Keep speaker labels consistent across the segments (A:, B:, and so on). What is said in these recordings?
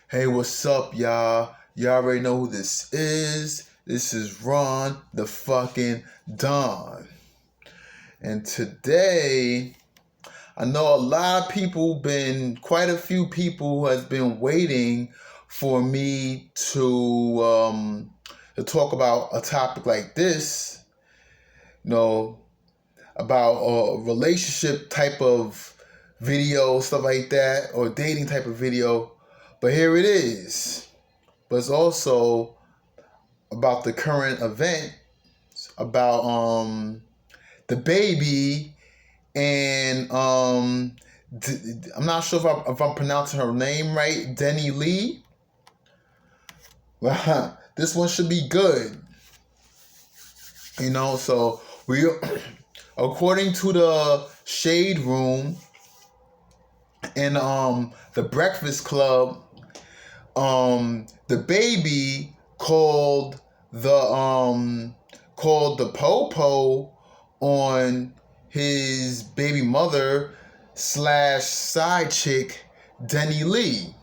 A: Hey, what's up, y'all? Y'all already know who this is. This is Ron, the fucking Don. And today, I know a lot of people quite a few people has been waiting for me to talk about a topic like this, you know, about a relationship type of video, stuff like that, or dating type of video. But here it is. But it's also about the current event, about DaBaby and I'm not sure if I'm pronouncing her name right, Dani Leigh. Well, this one should be good. So we, according to the Shade Room and the Breakfast Club, DaBaby called the popo on his baby mother / side chick Dani Leigh.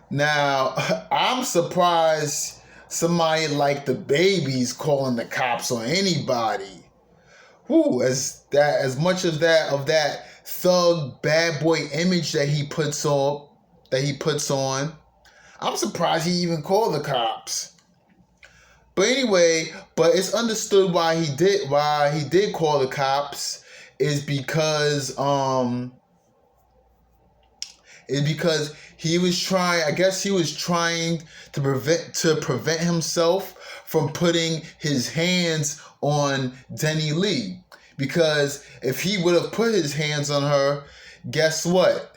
A: Now, I'm surprised somebody like DaBaby's calling the cops on anybody. Whew, as much of that thug bad boy image that he puts on. I'm surprised he even called the cops. But anyway, it's understood why he did call the cops is because he was trying to prevent himself from putting his hands on Dani Leigh. Because if he would have put his hands on her, guess what?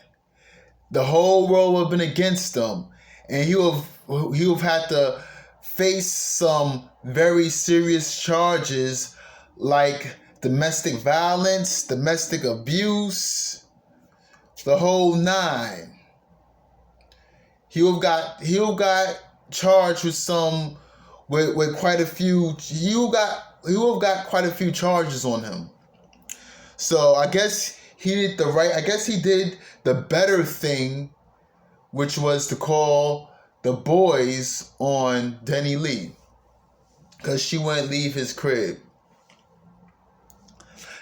A: The whole world would have been against him, and he would have had to face some very serious charges like domestic violence, domestic abuse, the whole nine. He would have got charged with quite a few. He would have got quite a few charges on him. So I guess he did the better thing, which was to call the boys on Dani Leigh, because she wouldn't leave his crib.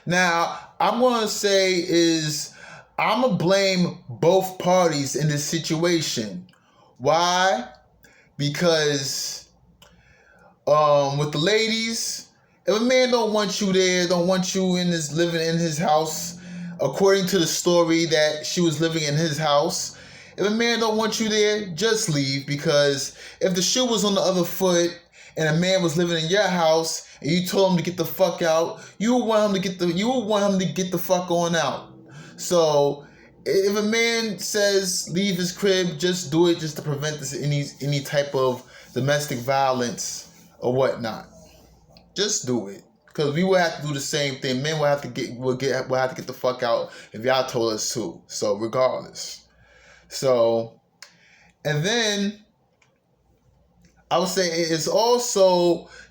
A: Now, I'm going to blame both parties in this situation. Why? Because with the ladies, if a man don't want you there, don't want you living in his house, according to the story that she was living in his house, if a man don't want you there, just leave. Because if the shoe was on the other foot and a man was living in your house and you told him to get the fuck out, you would want him to get the fuck on out. So if a man says leave his crib, just do it, just to prevent any type of domestic violence or whatnot. Just do it, because we will have to do the same thing. Men will have to get the fuck out if y'all told us to. So regardless, and then I would say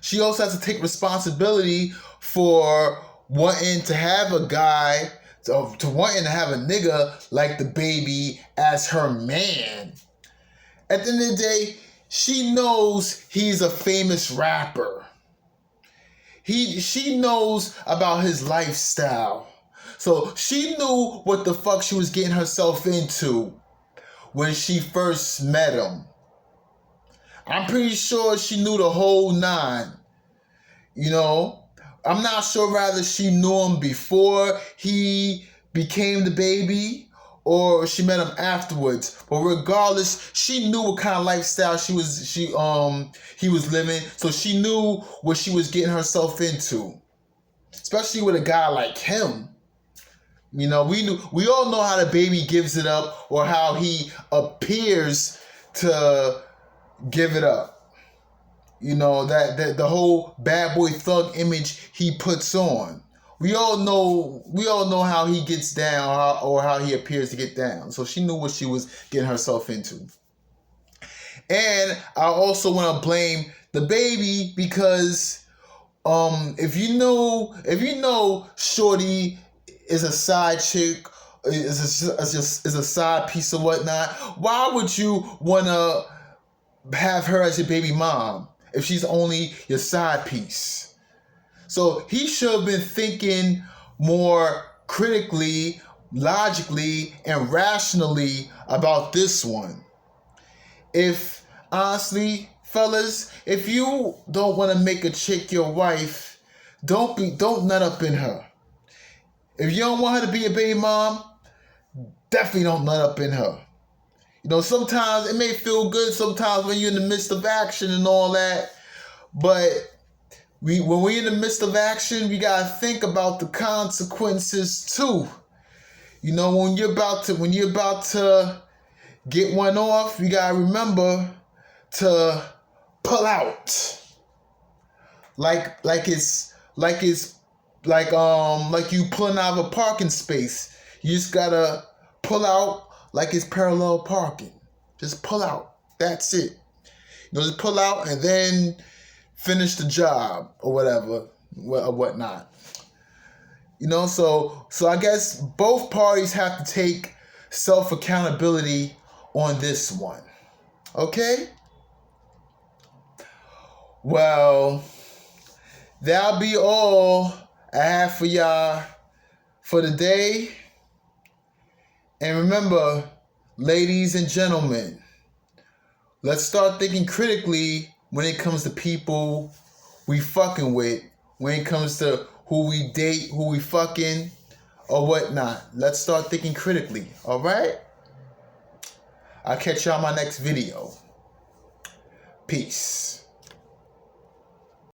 A: she also has to take responsibility for wanting to have a guy, to wanting to have a nigga like DaBaby as her man. At the end of the day, she knows he's a famous rapper. She knows about his lifestyle. So she knew what the fuck she was getting herself into when she first met him. I'm pretty sure she knew the whole nine. I'm not sure whether she knew him before he became DaBaby or she met him afterwards. But regardless, she knew what kind of lifestyle he was living, so she knew what she was getting herself into. Especially with a guy like him. We all know how DaBaby gives it up, or how he appears to give it up. That the whole bad boy thug image he puts on. We all know how he gets down, or how he appears to get down. So she knew what she was getting herself into. And I also want to blame DaBaby, because if you know Shorty is a side chick, is a side piece or whatnot, why would you want to have her as your baby mom if she's only your side piece? So he should have been thinking more critically, logically, and rationally about this one. If, honestly, fellas, if you don't want to make a chick your wife, don't nut up in her. If you don't want her to be a baby mom, definitely don't nut up in her. You know, sometimes it may feel good sometimes when you're in the midst of action and all that, but when we're in the midst of action, we gotta think about the consequences too. You know, when you're about to get one off, you gotta remember to pull out. Like you pulling out of a parking space. You just gotta pull out like it's parallel parking. Just pull out. That's it. You know, just pull out and then finish the job or whatever or whatnot. You know, so I guess both parties have to take self-accountability on this one. Okay? Well, that'll be all I have for y'all for the day. And remember, ladies and gentlemen, let's start thinking critically when it comes to people we fucking with, when it comes to who we date, who we fucking, or whatnot. Let's start thinking critically, all right? I'll catch y'all in my next video. Peace.